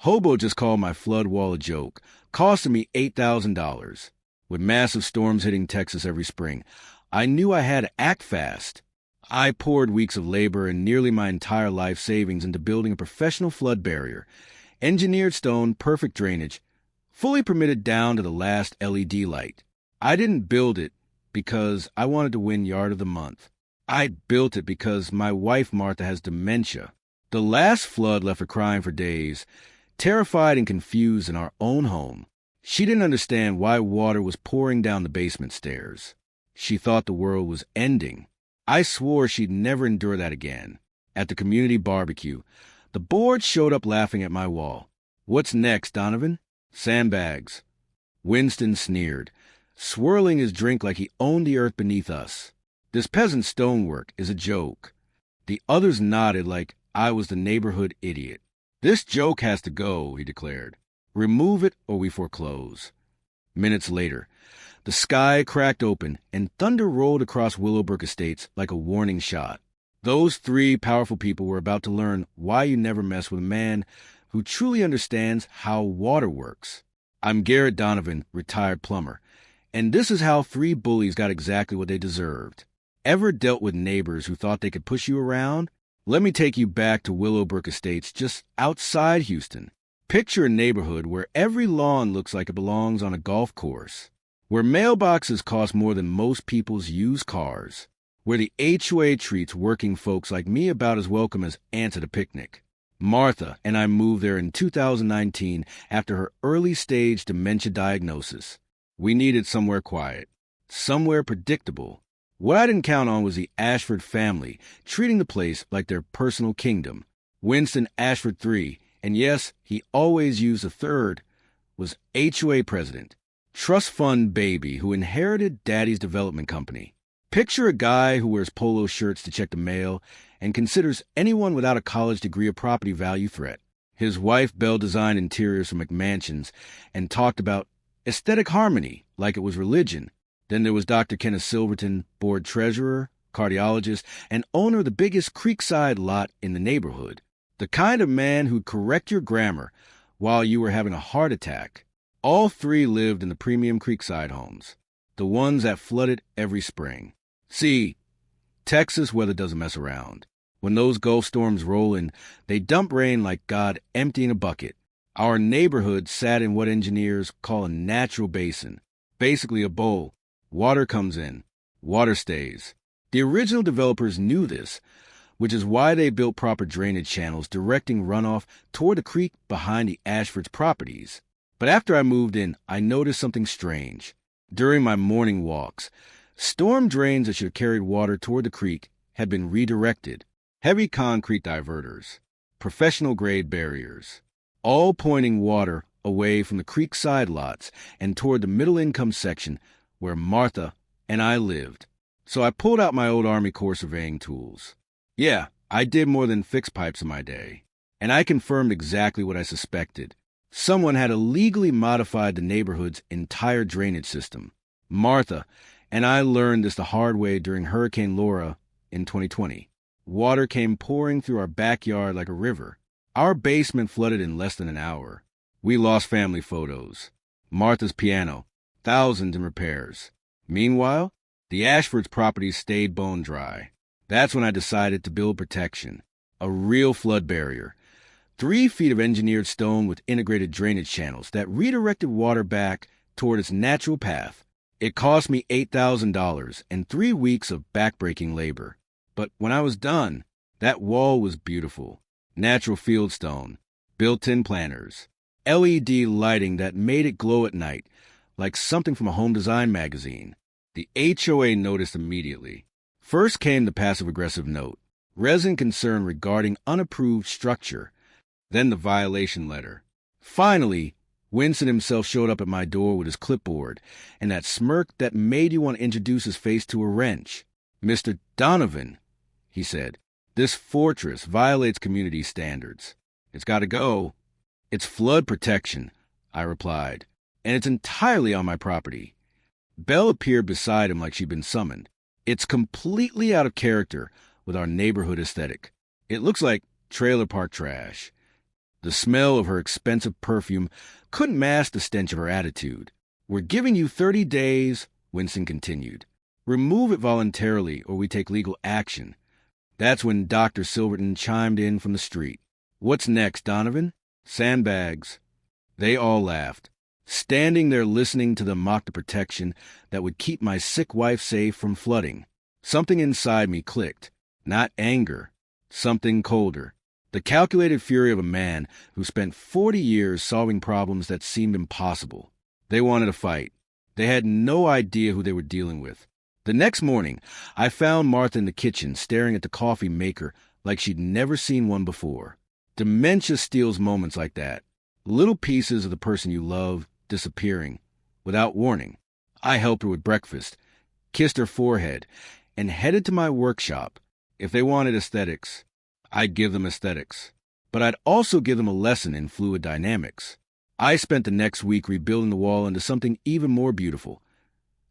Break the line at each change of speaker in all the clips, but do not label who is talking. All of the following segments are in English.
Hobo just called my flood wall a joke, costing me $8,000. With massive storms hitting Texas every spring, I knew I had to act fast. I poured weeks of labor and nearly my entire life savings into building a professional flood barrier. Engineered stone, perfect drainage, fully permitted down to the last LED light. I didn't build it because I wanted to win Yard of the Month. I built it because my wife Martha has dementia. The last flood left her crying for days, terrified and confused in our own home. She didn't understand why water was pouring down the basement stairs. She thought the world was ending. I swore she'd never endure that again. At the community barbecue, the board showed up laughing at my wall. "What's next, Donovan?" "Sandbags." Winston sneered, swirling his drink like he owned the earth beneath us. "This peasant stonework is a joke." The others nodded like I was the neighborhood idiot. "This joke has to go," he declared. "Remove it or we foreclose." Minutes later, the sky cracked open and thunder rolled across Willowbrook Estates like a warning shot. Those three powerful people were about to learn why you never mess with a man who truly understands how water works. I'm Garrett Donovan, retired plumber, and this is how three bullies got exactly what they deserved. Ever dealt with neighbors who thought they could push you around? Let me take you back to Willowbrook Estates just outside Houston. Picture a neighborhood where every lawn looks like it belongs on a golf course, where mailboxes cost more than most people's used cars, where the HOA treats working folks like me about as welcome as ants at a picnic. Martha and I moved there in 2019 after her early-stage dementia diagnosis. We needed somewhere quiet, somewhere predictable. What I didn't count on was the Ashford family treating the place like their personal kingdom. Winston Ashford III, and yes, he always used a third, was HOA president. Trust fund baby who inherited daddy's development company. Picture a guy who wears polo shirts to check the mail and considers anyone without a college degree a property value threat. His wife Belle designed interiors for McMansions and talked about aesthetic harmony like it was religion. Then there was Dr. Kenneth Silverton, board treasurer, cardiologist, and owner of the biggest creekside lot in the neighborhood. The kind of man who'd correct your grammar while you were having a heart attack. All three lived in the premium creekside homes, the ones that flooded every spring. See, Texas weather doesn't mess around. When those Gulf storms roll in, they dump rain like God emptying a bucket. Our neighborhood sat in what engineers call a natural basin, basically a bowl. Water comes in, water stays. The original developers knew this, which is why they built proper drainage channels directing runoff toward the creek behind the Ashford's properties. But after I moved in, I noticed something strange. During my morning walks, storm drains that should have carried water toward the creek had been redirected. Heavy concrete diverters, professional-grade barriers, all pointing water away from the creekside lots and toward the middle-income section where Martha and I lived. So I pulled out my old Army Corps surveying tools. Yeah, I did more than fix pipes in my day. And I confirmed exactly what I suspected. Someone had illegally modified the neighborhood's entire drainage system. Martha and I learned this the hard way during Hurricane Laura in 2020. Water came pouring through our backyard like a river. Our basement flooded in less than an hour. We lost family photos. Martha's piano, thousands in repairs. Meanwhile, the Ashfords' properties stayed bone dry. That's when I decided to build protection. A real flood barrier. 3 feet of engineered stone with integrated drainage channels that redirected water back toward its natural path. It cost me $8,000 and 3 weeks of backbreaking labor. But when I was done, that wall was beautiful. Natural fieldstone, built-in planters, LED lighting that made it glow at night, like something from a home design magazine. The HOA noticed immediately. First came the passive-aggressive note, resident concern regarding unapproved structure, then the violation letter. Finally, Winston himself showed up at my door with his clipboard and that smirk that made you want to introduce his face to a wrench. "Mr. Donovan," he said, "this fortress violates community standards. It's got to go." "It's flood protection," I replied, "and it's entirely on my property." Belle appeared beside him like she'd been summoned. "It's completely out of character with our neighborhood aesthetic. It looks like trailer park trash." The smell of her expensive perfume couldn't mask the stench of her attitude. "We're giving you 30 days," Winston continued. "Remove it voluntarily or we take legal action." That's when Dr. Silverton chimed in from the street. "What's next, Donovan?" "Sandbags." They all laughed, standing there listening to them mock the protection that would keep my sick wife safe from flooding. Something inside me clicked. Not anger. Something colder. The calculated fury of a man who spent 40 years solving problems that seemed impossible. They wanted a fight. They had no idea who they were dealing with. The next morning, I found Martha in the kitchen staring at the coffee maker like she'd never seen one before. Dementia steals moments like that. Little pieces of the person you love disappearing without warning. I helped her with breakfast, kissed her forehead, and headed to my workshop. If they wanted aesthetics, I'd give them aesthetics. But I'd also give them a lesson in fluid dynamics. I spent the next week rebuilding the wall into something even more beautiful.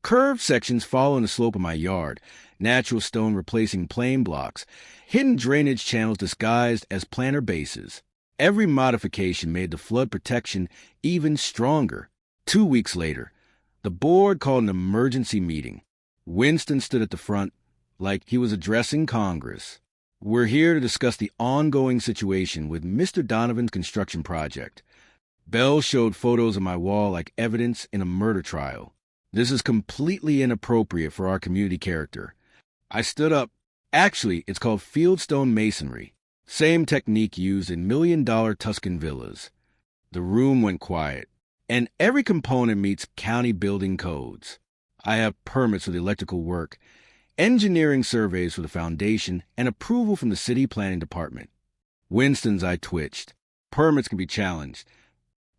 Curved sections following the slope of my yard, natural stone replacing plain blocks, hidden drainage channels disguised as planter bases. Every modification made the flood protection even stronger. 2 weeks later, the board called an emergency meeting. Winston stood at the front like he was addressing Congress. "We're here to discuss the ongoing situation with Mr. Donovan's construction project." Bell showed photos of my wall like evidence in a murder trial. "This is completely inappropriate for our community character." I stood up. "Actually, it's called fieldstone masonry. Same technique used in million-dollar Tuscan villas." The room went quiet. "And every component meets county building codes. I have permits for the electrical work, engineering surveys for the foundation, and approval from the city planning department." Winston's eye twitched. "Permits can be challenged."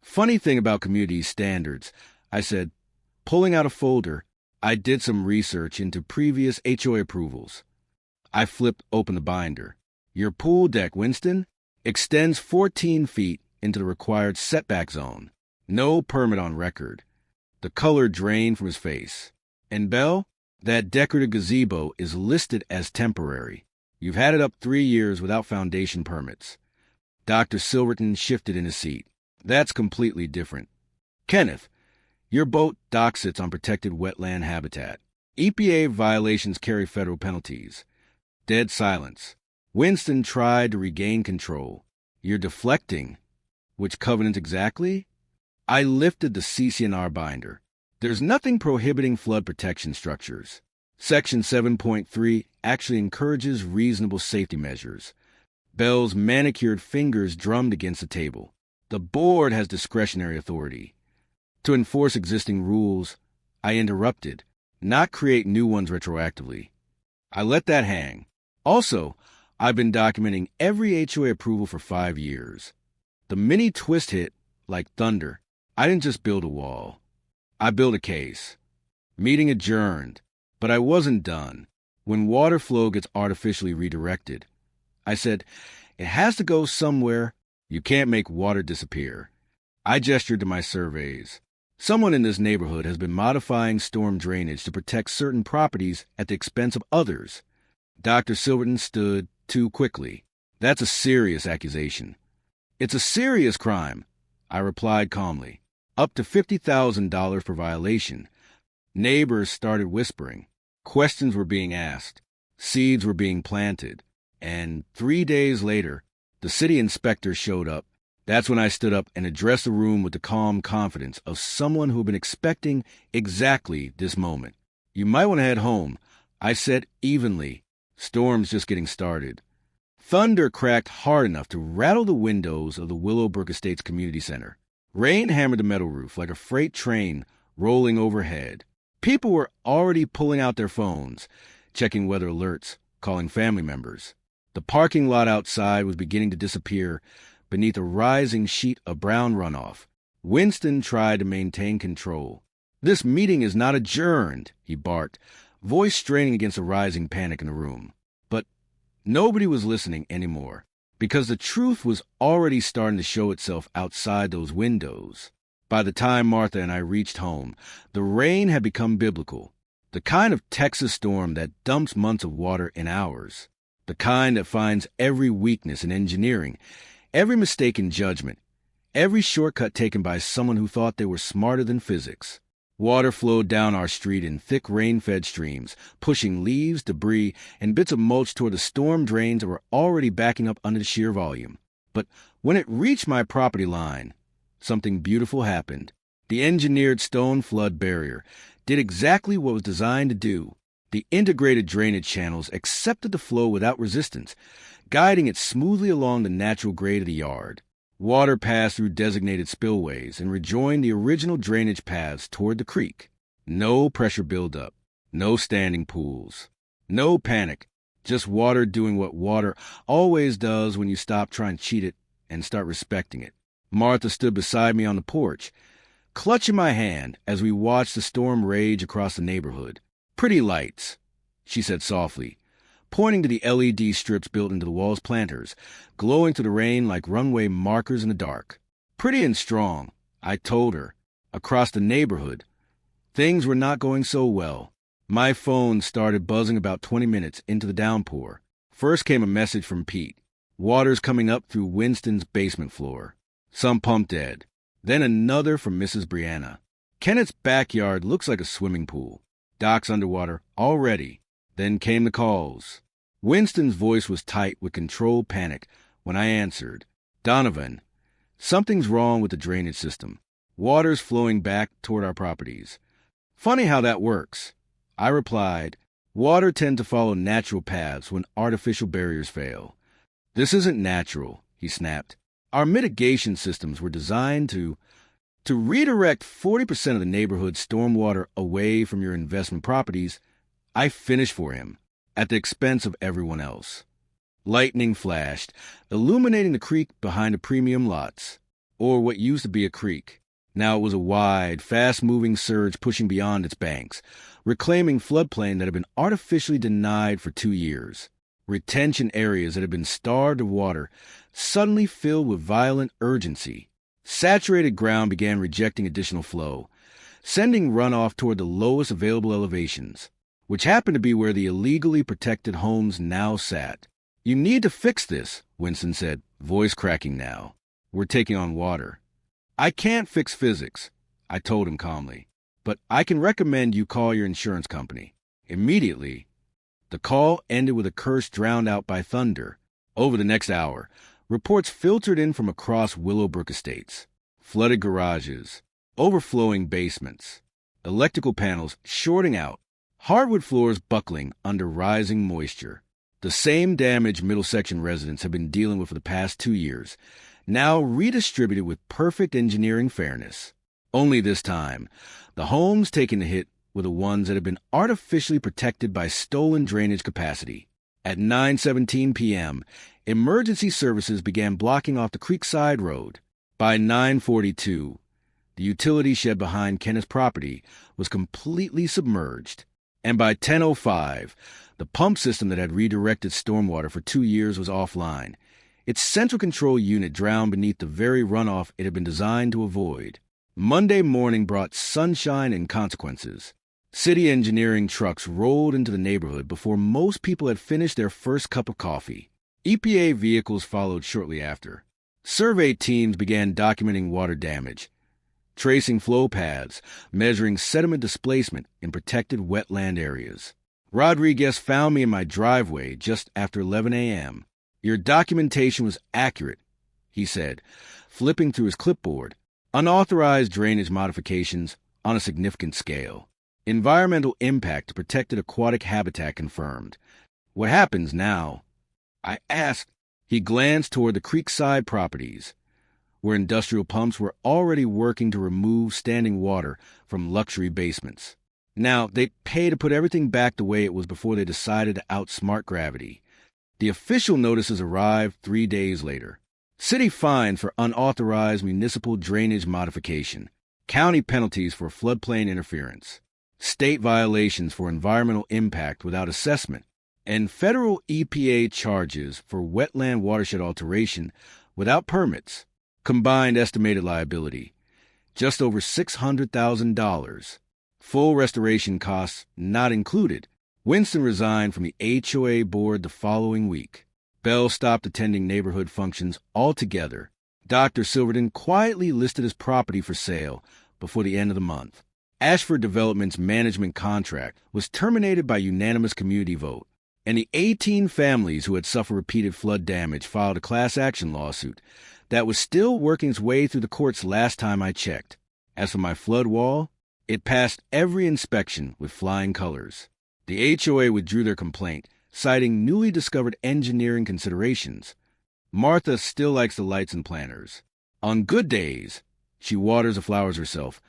"Funny thing about community standards," I said, pulling out a folder. I did some research into previous HOA approvals. I flipped open the binder. "Your pool deck, Winston, extends 14 feet into the required setback zone. No permit on record." The color drained from his face. "And Bell, that decorative gazebo is listed as temporary. You've had it up 3 years without foundation permits." Dr. Silverton shifted in his seat. "That's completely different. Kenneth, your boat dock sits on protected wetland habitat. EPA violations carry federal penalties." Dead silence. Winston tried to regain control. "You're deflecting." "Which covenant exactly?" I lifted the CC&R binder. "There's nothing prohibiting flood protection structures. Section 7.3 actually encourages reasonable safety measures." Bell's manicured fingers drummed against the table. "The board has discretionary authority to enforce existing rules." I interrupted, "not create new ones retroactively." I let that hang. "Also, I've been documenting every HOA approval for 5 years. The mini twist hit like thunder. I didn't just build a wall. I built a case." Meeting adjourned, but I wasn't done. "When water flow gets artificially redirected," I said, "it has to go somewhere. You can't make water disappear." I gestured to my surveys. "Someone in this neighborhood has been modifying storm drainage to protect certain properties at the expense of others." Dr. Silverton stood too quickly. "That's a serious accusation." "It's a serious crime," I replied calmly. "Up to $50,000 per violation." Neighbors started whispering. Questions were being asked. Seeds were being planted. And 3 days later, the city inspector showed up. That's when I stood up and addressed the room with the calm confidence of someone who had been expecting exactly this moment. "You might want to head home," I said evenly. "Storm's just getting started." Thunder cracked hard enough to rattle the windows of the Willowbrook Estates Community Center. Rain hammered the metal roof like a freight train rolling overhead. People were already pulling out their phones, checking weather alerts, calling family members. The parking lot outside was beginning to disappear beneath a rising sheet of brown runoff. Winston tried to maintain control. "This meeting is not adjourned," he barked, voice straining against a rising panic in the room. But nobody was listening anymore, because the truth was already starting to show itself outside those windows. By the time Martha and I reached home, the rain had become biblical. The kind of Texas storm that dumps months of water in hours. The kind that finds every weakness in engineering Every mistake in judgment, every shortcut taken by someone who thought they were smarter than physics. Water flowed down our street in thick rain-fed streams, pushing leaves, debris, and bits of mulch toward the storm drains that were already backing up under the sheer volume. But when it reached my property line, something beautiful happened. The engineered stone flood barrier did exactly what it was designed to do. The integrated drainage channels accepted the flow without resistance, guiding it smoothly along the natural grade of the yard. Water passed through designated spillways and rejoined the original drainage paths toward the creek. No pressure buildup, no standing pools, no panic, just water doing what water always does when you stop trying to cheat it and start respecting it. Martha stood beside me on the porch, clutching my hand as we watched the storm rage across the neighborhood. "Pretty lights," she said softly, pointing to the LED strips built into the wall's planters, glowing through the rain like runway markers in the dark. "Pretty and strong," I told her. Across the neighborhood, things were not going so well. My phone started buzzing about 20 minutes into the downpour. First came a message from Pete. "Water's coming up through Winston's basement floor. Some pump dead." Then another from Mrs. Brianna. "Kenneth's backyard looks like a swimming pool. Dock's underwater already." Then came the calls. Winston's voice was tight with controlled panic when I answered. "Donovan, something's wrong with the drainage system. Water's flowing back toward our properties." "Funny how that works," I replied. "Water tends to follow natural paths when artificial barriers fail." "This isn't natural," he snapped. "Our mitigation systems were designed to redirect 40% of the neighborhood's stormwater away from your investment properties." I finished for him, at the expense of everyone else. Lightning flashed, illuminating the creek behind the premium lots, or what used to be a creek. Now it was a wide, fast-moving surge pushing beyond its banks, reclaiming floodplain that had been artificially denied for 2 years. Retention areas that had been starved of water suddenly filled with violent urgency. Saturated ground began rejecting additional flow, sending runoff toward the lowest available elevations, which happened to be where the illegally protected homes now sat. "You need to fix this," Winston said, voice cracking now. "We're taking on water." "I can't fix physics," I told him calmly, "but I can recommend you call your insurance company." Immediately, the call ended with a curse drowned out by thunder. Over the next hour, reports filtered in from across Willowbrook Estates. Flooded garages, overflowing basements, electrical panels shorting out, hardwood floors buckling under rising moisture. The same damage Middlesection residents have been dealing with for the past 2 years, now redistributed with perfect engineering fairness. Only this time, the homes taking the hit were the ones that had been artificially protected by stolen drainage capacity. At 9:17 p.m., emergency services began blocking off the Creekside Road. By 9:42, the utility shed behind Kenneth's property was completely submerged. And by 10:05, the pump system that had redirected stormwater for 2 years was offline, its central control unit drowned beneath the very runoff it had been designed to avoid. Monday morning brought sunshine and consequences. City engineering trucks rolled into the neighborhood before most people had finished their first cup of coffee. EPA vehicles followed shortly after. Survey teams began documenting water damage, tracing flow paths, measuring sediment displacement in protected wetland areas. Rodriguez found me in my driveway just after 11 a.m. "Your documentation was accurate," he said, flipping through his clipboard. "Unauthorized drainage modifications on a significant scale. Environmental impact to protected aquatic habitat confirmed. What happens now?" I asked. He glanced toward the Creekside properties, where industrial pumps were already working to remove standing water from luxury basements. Now, they'd pay to put everything back the way it was before they decided to outsmart gravity. The official notices arrived 3 days later. City fines for unauthorized municipal drainage modification, county penalties for floodplain interference, state violations for environmental impact without assessment, and federal EPA charges for wetland watershed alteration without permits. Combined estimated liability, just over $600,000. Full restoration costs not included. Winston resigned from the HOA board the following week. Belle stopped attending neighborhood functions altogether. Dr. Silverton quietly listed his property for sale before the end of the month. Ashford Development's management contract was terminated by unanimous community vote, and the 18 families who had suffered repeated flood damage filed a class action lawsuit that was still working its way through the courts last time I checked. As for my flood wall, it passed every inspection with flying colors. The HOA withdrew their complaint, citing newly discovered engineering considerations. Martha still likes the lights and planters. On good days, she waters the flowers herself,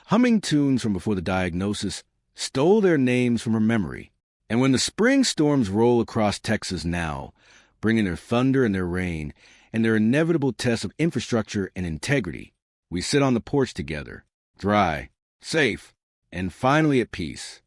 humming tunes from before the diagnosis stole their names from her memory. And when the spring storms roll across Texas now, bringing their thunder and their rain and their inevitable tests of infrastructure and integrity, we sit on the porch together, dry, safe, and finally at peace.